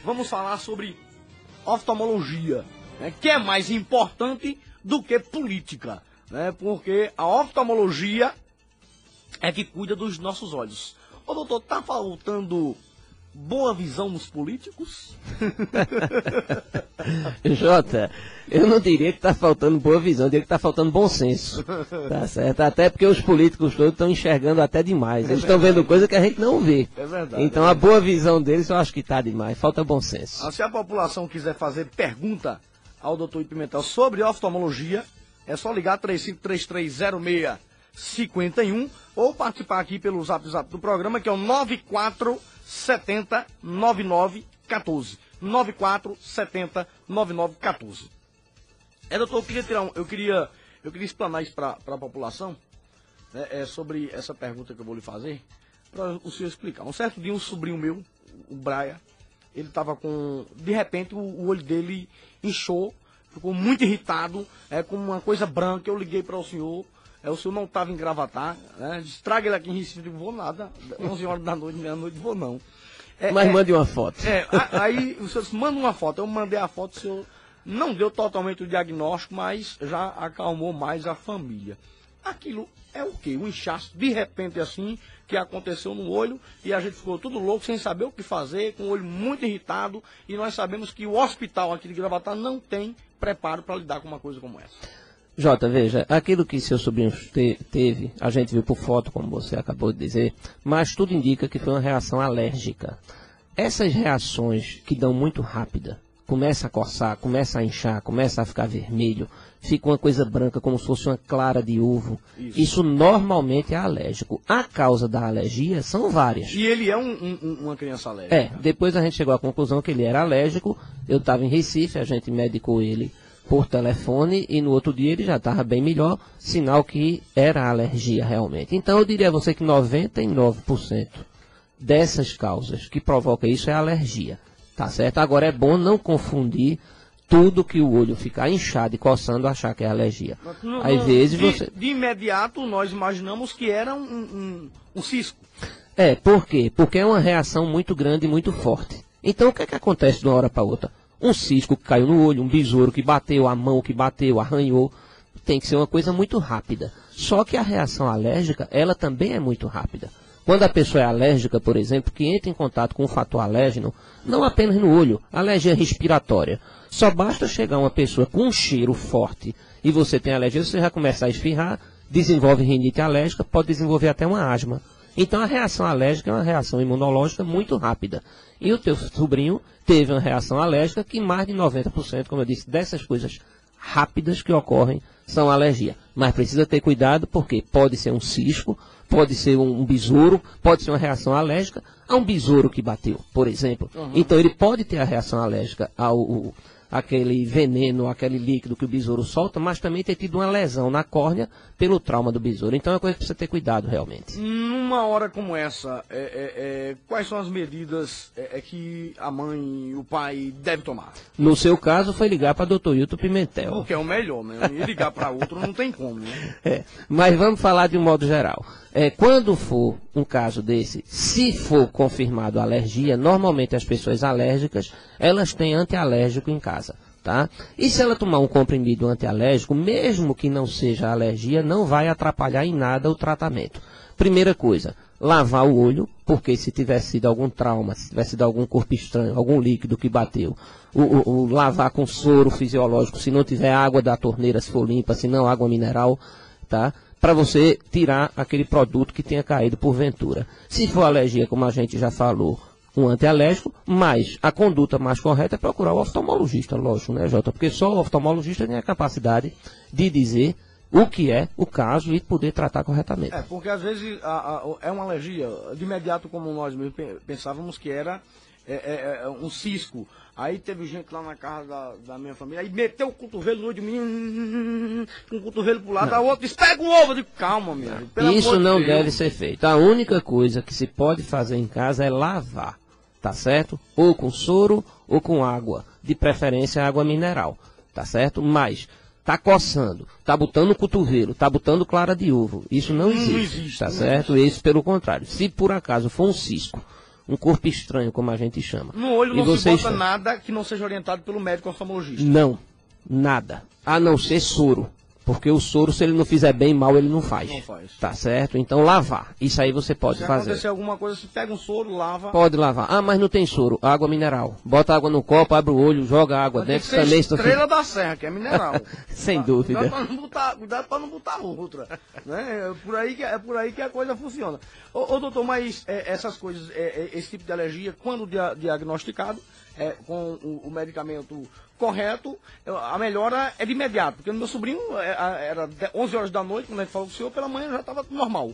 vamos falar sobre oftalmologia, né, que é mais importante do que política, né, porque a oftalmologia é que cuida dos nossos olhos. Ô doutor, tá faltando boa visão nos políticos? Jota, eu não diria que está faltando boa visão, eu diria que está faltando bom senso. Tá certo? Até porque os políticos todos estão enxergando até demais. Eles estão vendo coisa que a gente não vê. É verdade. Então a boa visão deles eu acho que está demais. Falta bom senso. Se a população quiser fazer pergunta ao doutor Pimentel sobre oftalmologia, é só ligar 35330651 ou participar aqui pelo zap do programa, que é o 94709914. 94709914. Doutor, eu queria explanar isso para a população, né, sobre essa pergunta que eu vou lhe fazer, para o senhor explicar. Um certo dia, um sobrinho meu, o Braia, ele estava com... De repente, o olho dele inchou, ficou muito irritado, com uma coisa branca. Eu liguei para o senhor não estava em Gravatar, né? Traga ele aqui em Recife, eu digo, vou nada, 11 horas da noite, meia-noite, vou não. Mas mande uma foto. Aí o senhor disse, manda uma foto. Eu mandei a foto, o senhor não deu totalmente o diagnóstico, mas já acalmou mais a família. Aquilo é o quê? Um inchaço, de repente assim, que aconteceu no olho, e a gente ficou tudo louco, sem saber o que fazer, com o olho muito irritado, e nós sabemos que o hospital aqui de Gravatar não tem preparo para lidar com uma coisa como essa. Jota, veja, aquilo que seu sobrinho teve, a gente viu por foto, como você acabou de dizer, mas tudo indica que foi uma reação alérgica. Essas reações que dão muito rápida, começa a coçar, começa a inchar, começa a ficar vermelho, fica uma coisa branca como se fosse uma clara de ovo. Isso normalmente é alérgico. A causa da alergia são várias. E ele é uma criança alérgica? Depois a gente chegou à conclusão que ele era alérgico. Eu estava em Recife, a gente medicou ele por telefone e no outro dia ele já estava bem melhor, sinal que era alergia realmente. Então eu diria a você que 99% dessas causas que provocam isso é alergia, tá certo? Agora é bom não confundir tudo que o olho ficar inchado e coçando, achar que é alergia. Às vezes você... De imediato nós imaginamos que era um cisco. Por quê? Porque é uma reação muito grande e muito forte. Então o que é que acontece de uma hora para outra? Um cisco que caiu no olho, um besouro que bateu, a mão que bateu, arranhou, tem que ser uma coisa muito rápida. Só que a reação alérgica, ela também é muito rápida. Quando a pessoa é alérgica, por exemplo, que entra em contato com um fator alérgeno, não apenas no olho, alergia respiratória. Só basta chegar uma pessoa com um cheiro forte e você tem alergia, você já começa a espirrar, desenvolve rinite alérgica, pode desenvolver até uma asma. Então a reação alérgica é uma reação imunológica muito rápida. E o teu sobrinho teve uma reação alérgica que mais de 90%, como eu disse, dessas coisas rápidas que ocorrem são alergia. Mas precisa ter cuidado porque pode ser um cisco, pode ser um besouro, pode ser uma reação alérgica a um besouro que bateu, por exemplo. Então ele pode ter a reação alérgica aquele veneno, aquele líquido que o besouro solta, mas também ter tido uma lesão na córnea pelo trauma do besouro. Então é uma coisa que precisa ter cuidado realmente. Numa hora como essa, quais são as medidas que a mãe e o pai devem tomar? No seu caso, foi ligar para o Dr. Hilton Pimentel. Porque é o melhor, né? E ligar para outro não tem como, né? Mas vamos falar de um modo geral. Quando for um caso desse, se for confirmado a alergia, normalmente as pessoas alérgicas, elas têm antialérgico em casa, tá? E se ela tomar um comprimido antialérgico, mesmo que não seja alergia, não vai atrapalhar em nada o tratamento. Primeira coisa, lavar o olho, porque se tiver sido algum trauma, se tiver sido algum corpo estranho, algum líquido que bateu, lavar com soro fisiológico, se não tiver água da torneira, se for limpa, se não água mineral, tá? Para você tirar aquele produto que tenha caído porventura. Se for alergia, como a gente já falou, um antialérgico, mas a conduta mais correta é procurar o oftalmologista, lógico, né, Jota? Porque só o oftalmologista tem a capacidade de dizer o que é o caso e poder tratar corretamente. Porque às vezes é uma alergia, de imediato como nós mesmos pensávamos que era um cisco. Aí teve gente lá na casa da minha família, aí meteu o cotovelo no olho de mim, com o cotovelo pro lado, a outra disse, pega o ovo, eu digo, calma, minha gente, pelo amor de Deus. Isso não deve ser feito. A única coisa que se pode fazer em casa é lavar, tá certo? Ou com soro ou com água, de preferência água mineral, tá certo? Mas tá coçando, tá botando o cotovelo, tá botando clara de ovo, isso não existe, tá certo? Isso pelo contrário. Se por acaso for um cisco, um corpo estranho, como a gente chama. No olho E não se vocês... bota nada que não seja orientado pelo médico oftalmologista. Não, nada. A não ser soro. Porque o soro, se ele não fizer bem, mal ele não faz. Não faz. Tá certo? Então lavar. Isso aí você pode Se fazer. acontecer alguma coisa, você pega um soro, lava. Pode lavar. Ah, mas não tem soro. Água mineral. Bota água no copo, abre o olho, joga água Mas tem dentro que ser também. Estrela da Serra, que é mineral. Sem dúvida. Cuidado pra não botar outra. Né? É por aí que a coisa funciona. Ô doutor, mas essas coisas, esse tipo de alergia, quando diagnosticado, com o medicamento correto, a melhora é de imediato. Porque no meu sobrinho era 11 horas da noite, quando a gente falou com o senhor, pela manhã já estava normal.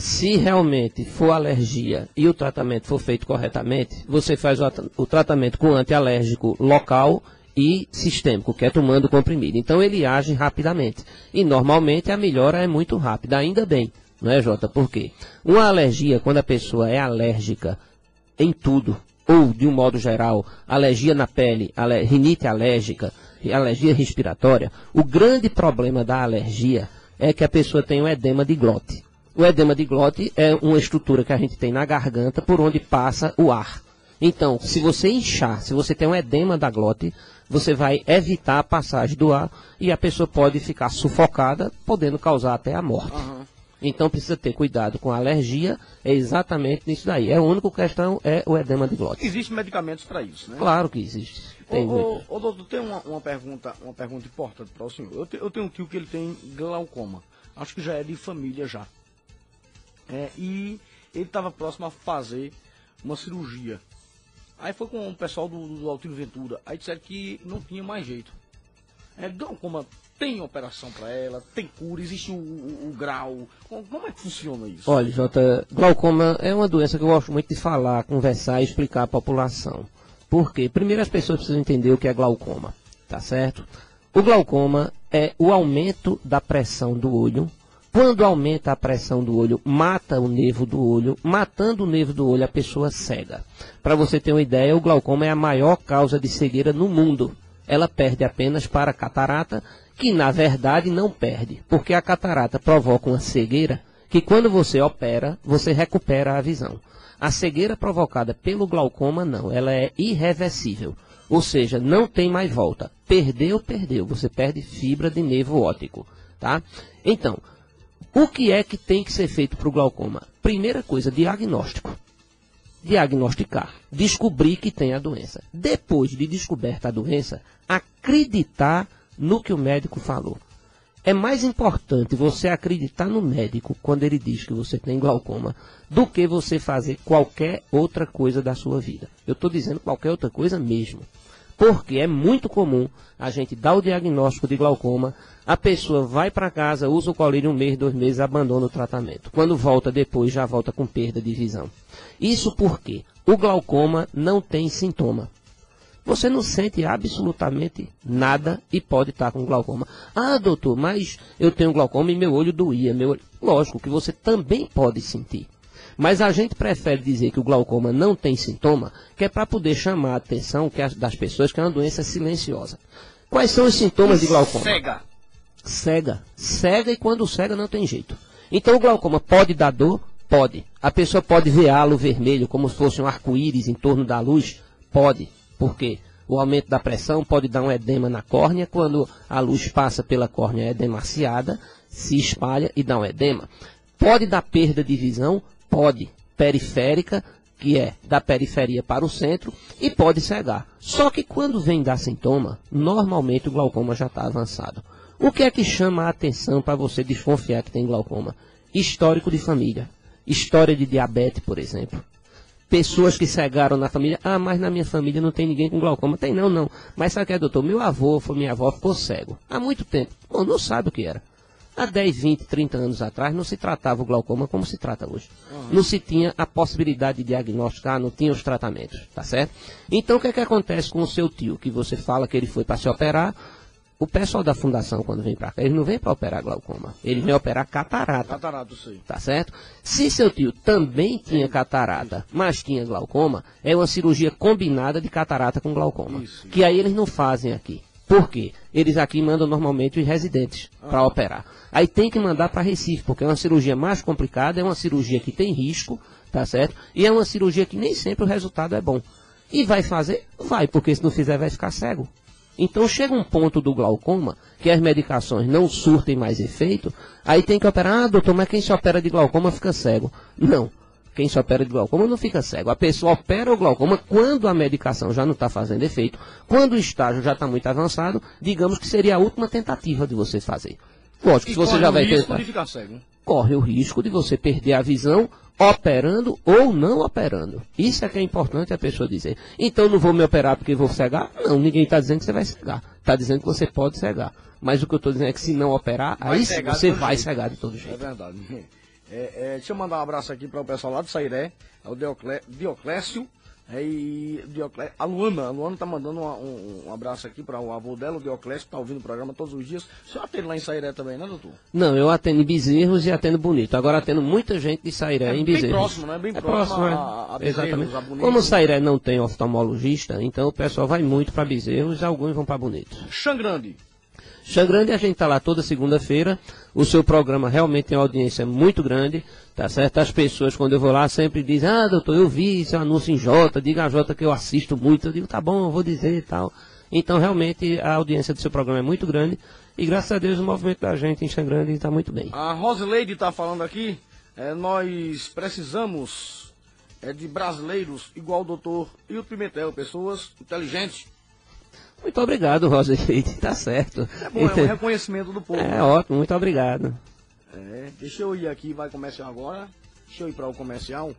Se realmente for alergia e o tratamento for feito corretamente, você faz o tratamento com antialérgico local e sistêmico, que é tomando comprimido. Então ele age rapidamente. E normalmente a melhora é muito rápida, ainda bem, não é, Jota? Por quê? Uma alergia, quando a pessoa é alérgica em tudo, ou de um modo geral, alergia na pele, rinite alérgica, alergia respiratória, o grande problema da alergia é que a pessoa tem um edema de glote. O edema de glote é uma estrutura que a gente tem na garganta por onde passa o ar. Então, se você inchar, se você tem um edema da glote, você vai evitar a passagem do ar e a pessoa pode ficar sufocada, podendo causar até a morte. Uhum. Então, precisa ter cuidado com a alergia, é exatamente nisso daí. A única questão é o edema de glote. Existem medicamentos para isso, né? Claro que existe. Doutor, tem uma pergunta importante para o senhor. Eu tenho um tio que ele tem glaucoma. Acho que já é de família já. E ele estava próximo a fazer uma cirurgia. Aí foi com o pessoal do Altílio Ventura. Aí disseram que não tinha mais jeito. Glaucoma tem operação para ela, tem cura, existe o grau. Como é que funciona isso? Olha, Jota, glaucoma é uma doença que eu gosto muito de falar, conversar e explicar à população. Por quê? Primeiro as pessoas precisam entender o que é glaucoma, tá certo? O glaucoma é o aumento da pressão do olho. Quando aumenta a pressão do olho, mata o nervo do olho. Matando o nervo do olho, a pessoa cega. Para você ter uma ideia, o glaucoma é a maior causa de cegueira no mundo. Ela perde apenas para a catarata, que na verdade não perde, porque a catarata provoca uma cegueira que quando você opera, você recupera a visão. A cegueira provocada pelo glaucoma não, ela é irreversível, ou seja, não tem mais volta. Perdeu, você perde fibra de nervo óptico, tá? Então, o que é que tem que ser feito para o glaucoma? Primeira coisa, diagnóstico. Diagnosticar, descobrir que tem a doença. Depois de descoberta a doença, acreditar no que o médico falou. É mais importante você acreditar no médico quando ele diz que você tem glaucoma do que você fazer qualquer outra coisa da sua vida. Eu estou dizendo qualquer outra coisa mesmo. Porque é muito comum a gente dar o diagnóstico de glaucoma, a pessoa vai para casa, usa o colírio 1 mês, 2 meses, abandona o tratamento. Quando volta depois, já volta com perda de visão. Isso porque o glaucoma não tem sintoma. Você não sente absolutamente nada e pode estar com glaucoma. Ah, doutor, mas eu tenho glaucoma e meu olho doía. Lógico que você também pode sentir. Mas a gente prefere dizer que o glaucoma não tem sintoma, que é para poder chamar a atenção das pessoas que é uma doença silenciosa. Quais são os sintomas de glaucoma? Cega e quando cega não tem jeito. Então o glaucoma pode dar dor? Pode. A pessoa pode ver halo vermelho como se fosse um arco-íris em torno da luz? Pode. Por quê? O aumento da pressão pode dar um edema na córnea, quando a luz passa pela córnea é demasiada, se espalha e dá um edema. Pode dar perda de visão? Pode. Periférica, que é da periferia para o centro, e pode cegar. Só que quando vem dar sintoma, normalmente o glaucoma já está avançado. O que é que chama a atenção para você desconfiar que tem glaucoma? Histórico de família. História de diabetes, por exemplo. Pessoas que cegaram na família. Ah, mas na minha família não tem ninguém com glaucoma. Tem não. Mas sabe o que é, doutor? Meu avô, minha avó ficou cego. Há muito tempo. Bom, não sabe o que era. Há 10, 20, 30 anos atrás não se tratava o glaucoma como se trata hoje. Não se tinha a possibilidade de diagnosticar, não tinha os tratamentos, tá certo? Então o que é que acontece com o seu tio, que você fala que ele foi para se operar? O pessoal da fundação, quando vem para cá, ele não vem para operar glaucoma, ele vem operar catarata. Catarata, sim. Tá certo? Se seu tio também tinha catarata, mas tinha glaucoma, é uma cirurgia combinada de catarata com glaucoma. Isso. Que aí eles não fazem aqui. Por quê? Eles aqui mandam normalmente os residentes para operar. Aí tem que mandar para Recife, porque é uma cirurgia mais complicada, é uma cirurgia que tem risco, tá certo? E é uma cirurgia que nem sempre o resultado é bom. E vai fazer? Vai, porque se não fizer vai ficar cego. Então chega um ponto do glaucoma que as medicações não surtem mais efeito, aí tem que operar. Ah, doutor, mas quem se opera de glaucoma fica cego. Não, quem se opera de glaucoma não fica cego. A pessoa opera o glaucoma quando a medicação já não está fazendo efeito, quando o estágio já está muito avançado, digamos que seria a última tentativa de você fazer. Lógico, se você já vai tentar, ficar cego. Corre o risco de você perder a visão operando ou não operando. Isso é que é importante a pessoa dizer. Então não vou me operar porque vou cegar? Não, ninguém está dizendo que você vai cegar. Está dizendo que você pode cegar. Mas o que eu estou dizendo é que se não operar, aí sim você vai cegar de todo jeito. É verdade. Deixa eu mandar um abraço aqui para o pessoal lá do Sairé, o Dioclésio. A Luana tá mandando um abraço aqui para o avô dela, o Dioclésio, que tá ouvindo o programa todos os dias. O senhor atende lá em Sairé também, né, doutor? Não, eu atendo em Bezerros e atendo Bonito. Agora atendo muita gente de Sairé em Bezerros. Bem próximo, né? Bem próximo a Bezerros, exatamente. a Bonito. Como Sairé não tem oftalmologista, então o pessoal vai muito para Bezerros e alguns vão para Bonito. Xangrande. Xangrande, a gente está lá toda segunda-feira. O seu programa realmente tem uma audiência muito grande, tá certo? As pessoas, quando eu vou lá, sempre dizem: ah, doutor, eu vi seu anúncio em Jota, diga a Jota que eu assisto muito. Eu digo: tá bom, eu vou dizer e tal. Então, realmente, a audiência do seu programa é muito grande. E, graças a Deus, o movimento da gente em Xangrande está muito bem. A Rosileide está falando aqui, nós precisamos de brasileiros igual o doutor Hilton Pimentel, pessoas inteligentes. Muito obrigado, Rosileide, tá certo. É bom, é um reconhecimento do povo. É ótimo, muito obrigado. Deixa eu ir aqui, vai comercial agora. Deixa eu ir para o comercial.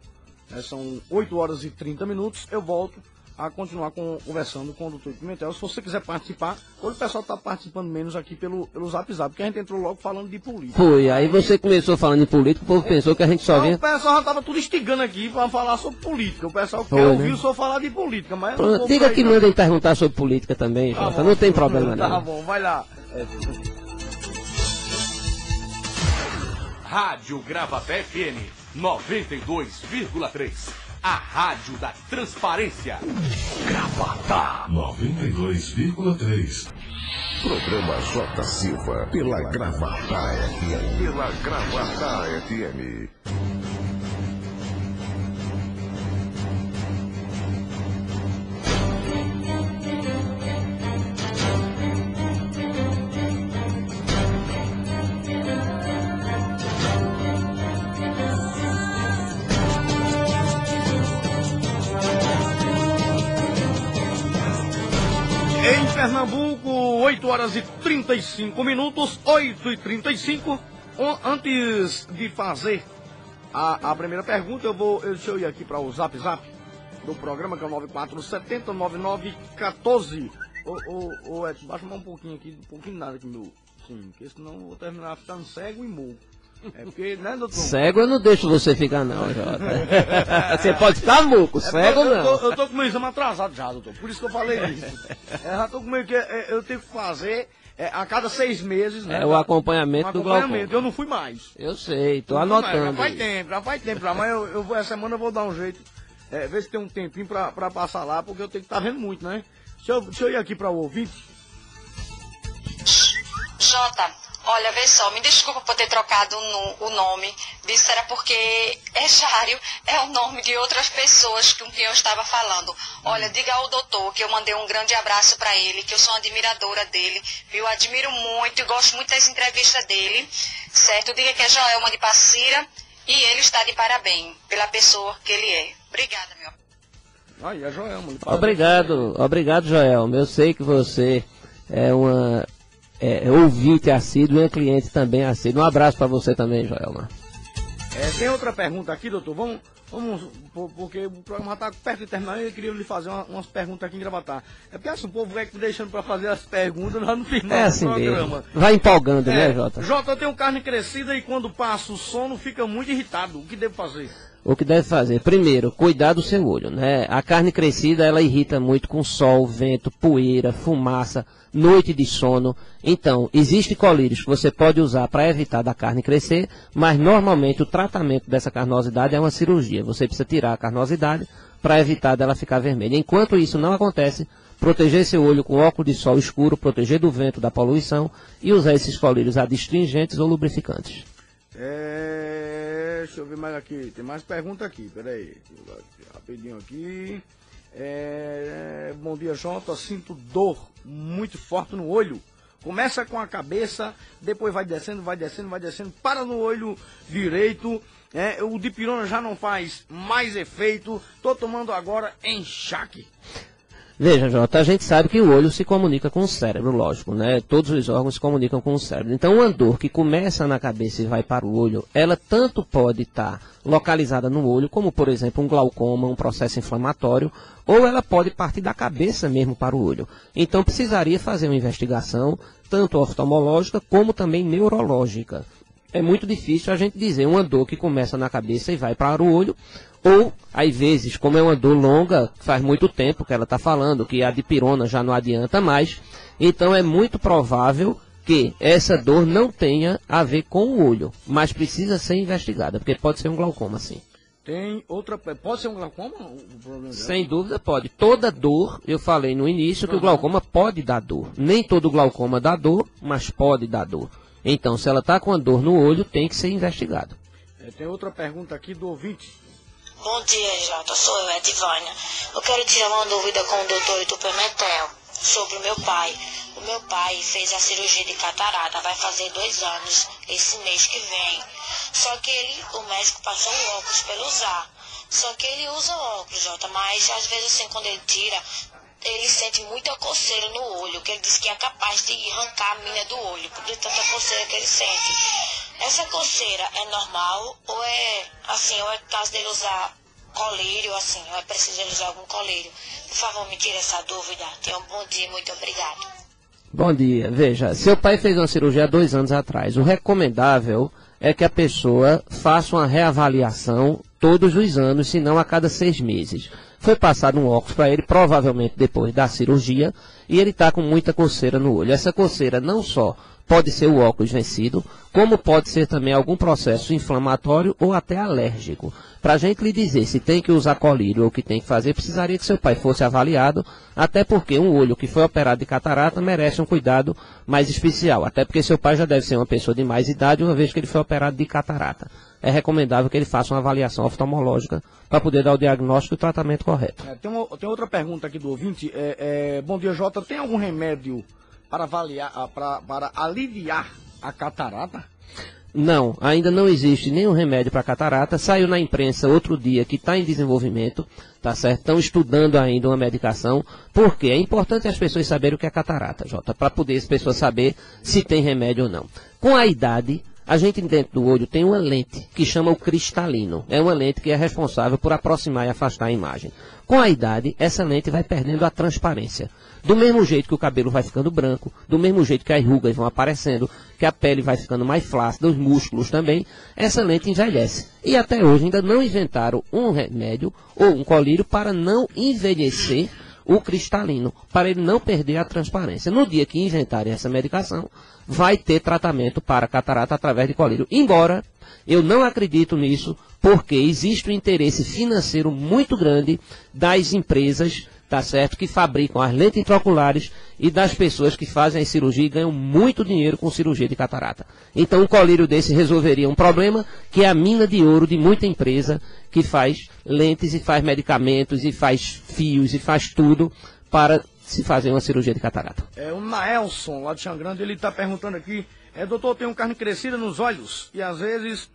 São 8 horas e 30 minutos. Eu volto a continuar conversando com o doutor Pimentel. Se você quiser participar, hoje o pessoal está participando menos aqui pelo Zap Zap, porque a gente entrou logo falando de política. Foi, aí você começou falando de política, o povo pensou que a gente só vinha... O pessoal já estava tudo instigando aqui para falar sobre política. O pessoal quer ouvir o senhor falar de política, mas... Pronto, diga que mandem perguntar sobre política também, Jota, não tem problema não. Tá bom, vai lá. Rádio Gravapé FM 92,3. A rádio da transparência. Gravata 92,3. Programa J. Silva pela Gravata FM. Pela Gravata FM. Em Pernambuco, 8 horas e 35 minutos, 8h35. Antes de fazer a primeira pergunta, deixa eu ir aqui para o Zap Zap do programa, que é o 94709914. Ô Edson, baixa mais um pouquinho aqui, um pouquinho nada aqui, meu. Sim, porque senão eu vou terminar ficando cego e morro. É porque, né, doutor? Cego eu não deixo você ficar não, Jota. Você pode ficar muco, cego não. Eu tô com o meu exame atrasado já, doutor. Por isso que eu falei isso. Já tô com o meu que eu tenho que fazer a cada 6 meses, né? O acompanhamento do glaucoma. Eu não fui mais. Eu sei, tô anotando. Já faz tempo, mas essa semana eu vou dar um jeito. Ver se tem um tempinho pra passar lá, porque eu tenho que estar vendo muito, né? Deixa eu ir aqui para o ouvinte. Jota, olha, vê só, me desculpa por ter trocado o nome. Isso era porque Jário é o nome de outras pessoas com quem eu estava falando. Olha, diga ao doutor que eu mandei um grande abraço para ele, que eu sou uma admiradora dele, viu? Admiro muito e gosto muito das entrevistas dele, certo? Diga que é Joelma de Passira e ele está de parabéns pela pessoa que ele é. Obrigada, meu. Ai, é Joelma. Obrigado, Joelma. Eu sei que você é uma... ouvinte assíduo e uma cliente também assíduo. Um abraço para você também, Joelma. Tem outra pergunta aqui, doutor. Vamos, porque o programa já está perto de terminar e eu queria lhe fazer umas perguntas aqui em Gravatar. É porque assim, o povo vai deixando para fazer as perguntas lá no final do assim programa. Mesmo. Vai empolgando, né, Jota? Jota, eu tenho carne crescida e quando passa o sono fica muito irritado. O que devo fazer? O que deve fazer? Primeiro, cuidar do seu olho, né? A carne crescida, ela irrita muito com sol, vento, poeira, fumaça, noite de sono. Então, existe colírios que você pode usar para evitar da carne crescer, mas normalmente o tratamento dessa carnosidade é uma cirurgia. Você precisa tirar a carnosidade para evitar dela ficar vermelha. Enquanto isso não acontece, proteger seu olho com óculos de sol escuro, proteger do vento, da poluição e usar esses colírios adstringentes ou lubrificantes. Deixa eu ver mais aqui. Tem mais pergunta aqui. Peraí. Rapidinho aqui. Bom dia, Jota. Sinto dor muito forte no olho. Começa com a cabeça, depois vai descendo, para no olho direito. O dipirona já não faz mais efeito. Tô tomando agora enxaque. Veja, Jota, a gente sabe que o olho se comunica com o cérebro, lógico, né? Todos os órgãos se comunicam com o cérebro. Então, uma dor que começa na cabeça e vai para o olho, ela tanto pode estar localizada no olho, como, por exemplo, um glaucoma, um processo inflamatório, ou ela pode partir da cabeça mesmo para o olho. Então, precisaria fazer uma investigação, tanto oftalmológica como também neurológica. É muito difícil a gente dizer uma dor que começa na cabeça e vai para o olho, ou, às vezes, como é uma dor longa, faz muito tempo que ela está falando, que a dipirona já não adianta mais, então é muito provável que essa dor não tenha a ver com o olho, mas precisa ser investigada, porque pode ser um glaucoma, sim. Tem outra... Pode ser um glaucoma? Sem dúvida pode. Toda dor, eu falei no início que o glaucoma pode dar dor. Nem todo glaucoma dá dor, mas pode dar dor. Então, se ela está com a dor no olho, tem que ser investigado. Tem outra pergunta aqui do ouvinte. Bom dia, Jota. Sou eu, Edivânia. Eu quero tirar uma dúvida com o doutor Itu Pimentel sobre o meu pai. O meu pai fez a cirurgia de catarata, vai fazer 2 anos esse mês que vem. Só que o médico passou o óculos para ele usar. Só que ele usa óculos, Jota, mas às vezes assim, quando ele tira, ele sente muita coceira no olho, que ele disse que é capaz de arrancar a mina do olho, por tanta coceira que ele sente. Essa coceira é normal ou é caso dele usar colírio, assim, ou é preciso ele usar algum colírio? Por favor, me tire essa dúvida. Tenha um bom dia, muito obrigado. Bom dia. Veja, seu pai fez uma cirurgia há 2 anos atrás. O recomendável é que a pessoa faça uma reavaliação todos os anos, se não a cada 6 meses. Foi passado um óculos para ele, provavelmente depois da cirurgia, e ele está com muita coceira no olho. Essa coceira não só pode ser o óculos vencido, como pode ser também algum processo inflamatório ou até alérgico. Para a gente lhe dizer se tem que usar colírio ou o que tem que fazer, precisaria que seu pai fosse avaliado, até porque um olho que foi operado de catarata merece um cuidado mais especial, até porque seu pai já deve ser uma pessoa de mais idade, uma vez que ele foi operado de catarata. É recomendável que ele faça uma avaliação oftalmológica para poder dar o diagnóstico e o tratamento correto. Tem outra pergunta aqui do ouvinte. Bom dia, Jota. Tem algum remédio para aliviar a catarata? Não, ainda não existe nenhum remédio para catarata. Saiu na imprensa outro dia que está em desenvolvimento, tá certo? Estão estudando ainda uma medicação, porque é importante as pessoas saberem o que é catarata, Jota, para poder as pessoas saberem se tem remédio ou não. Com a idade, a gente dentro do olho tem uma lente que chama o cristalino. É uma lente que é responsável por aproximar e afastar a imagem. Com a idade, essa lente vai perdendo a transparência. Do mesmo jeito que o cabelo vai ficando branco, do mesmo jeito que as rugas vão aparecendo, que a pele vai ficando mais flácida, os músculos também, essa lente envelhece. E até hoje ainda não inventaram um remédio ou um colírio para não envelhecer o cristalino, para ele não perder a transparência. No dia que inventarem essa medicação, vai ter tratamento para catarata através de colírio. Embora eu não acredito nisso, porque existe um interesse financeiro muito grande das empresas, tá certo, que fabricam as lentes intraoculares e das pessoas que fazem a cirurgia e ganham muito dinheiro com cirurgia de catarata. Então um colírio desse resolveria um problema que é a mina de ouro de muita empresa que faz lentes e faz medicamentos e faz fios e faz tudo para se fazer uma cirurgia de catarata. O Naelson, lá de Xangrande, ele está perguntando aqui, doutor, tenho carne crescida nos olhos e às vezes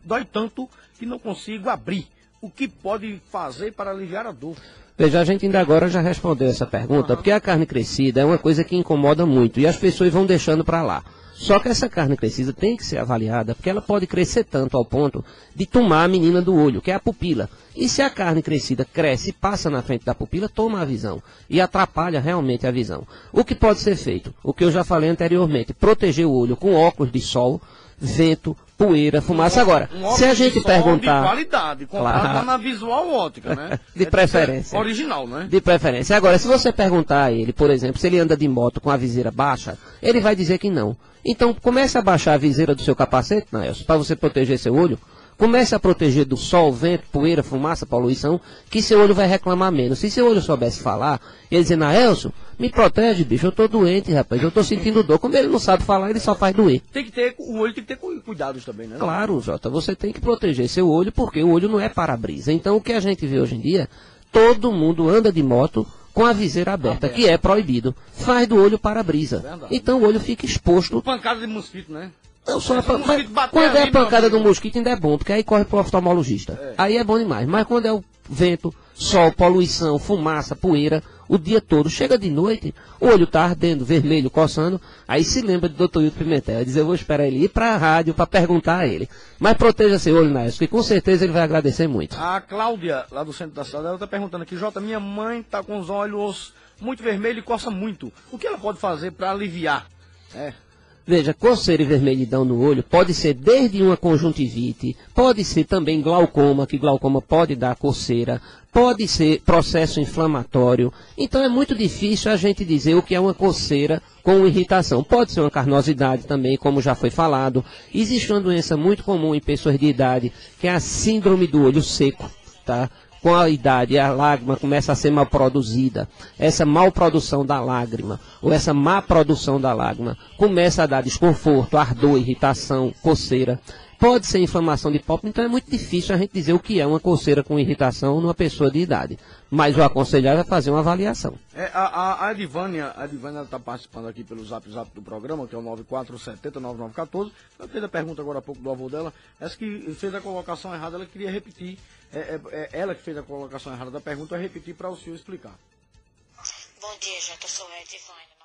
dói tanto que não consigo abrir. O que pode fazer para aliviar a dor? Veja, a gente ainda agora já respondeu essa pergunta, porque a carne crescida é uma coisa que incomoda muito e as pessoas vão deixando para lá. Só que essa carne crescida tem que ser avaliada, porque ela pode crescer tanto ao ponto de tomar a menina do olho, que é a pupila. E se a carne crescida cresce e passa na frente da pupila, toma a visão e atrapalha realmente a visão. O que pode ser feito? O que eu já falei anteriormente, proteger o olho com óculos de sol, vento, poeira, fumaça. Agora, se a gente perguntar... de qualidade, comprado na Visual Ótica, né? De preferência. Original, né? De preferência. Agora, se você perguntar a ele, por exemplo, se ele anda de moto com a viseira baixa, ele vai dizer que não. Então, comece a baixar a viseira do seu capacete, Naelson, para você proteger seu olho. Comece a proteger do sol, vento, poeira, fumaça, poluição, que seu olho vai reclamar menos. Se seu olho soubesse falar, ele dizendo, Elcio, me protege, bicho, eu tô doente, rapaz, eu tô sentindo dor. Como ele não sabe falar, ele só faz doer. Tem que ter, o olho tem que ter cuidados também, né? Claro, Jota, você tem que proteger seu olho, porque o olho não é para-brisa. Então, o que a gente vê hoje em dia, todo mundo anda de moto com a viseira aberta, que é proibido. Faz do olho para-brisa. Então, o olho fica exposto. Pancada de mosquito, né? Não, quando é a pancada do mosquito ainda é bom, porque aí corre pro oftalmologista. Aí é bom demais. Mas quando é o vento, sol, poluição, fumaça, poeira, o dia todo, chega de noite, o olho tá ardendo, vermelho, coçando, aí se lembra do Dr. Hilton Pimentel. Diz, eu vou esperar ele ir pra rádio para perguntar a ele. Mas proteja seu olho, Nailson, que com certeza ele vai agradecer muito. A Cláudia, lá do centro da cidade, ela tá perguntando aqui, Jota, minha mãe tá com os olhos muito vermelhos e coça muito. O que ela pode fazer para aliviar? Veja, coceira e vermelhidão no olho pode ser desde uma conjuntivite, pode ser também glaucoma, que glaucoma pode dar coceira, pode ser processo inflamatório. Então é muito difícil a gente dizer o que é uma coceira com irritação. Pode ser uma carnosidade também, como já foi falado. Existe uma doença muito comum em pessoas de idade, que é a síndrome do olho seco, tá? Com a idade, a lágrima começa a ser mal produzida. Essa mal produção da lágrima, ou essa má produção da lágrima, começa a dar desconforto, ardor, irritação, coceira. Pode ser inflamação de pálpebra, então é muito difícil a gente dizer o que é uma coceira com irritação numa pessoa de idade. Mas o aconselhável é fazer uma avaliação. A Edivânia está participando aqui pelo zap do programa, que é o 94709914. Ela fez a pergunta agora há pouco do avô dela. Essa que fez a colocação errada, ela queria repetir. Ela que fez a colocação errada da pergunta, repetir para o senhor explicar. Bom dia, Jota, eu sou a Edivânia.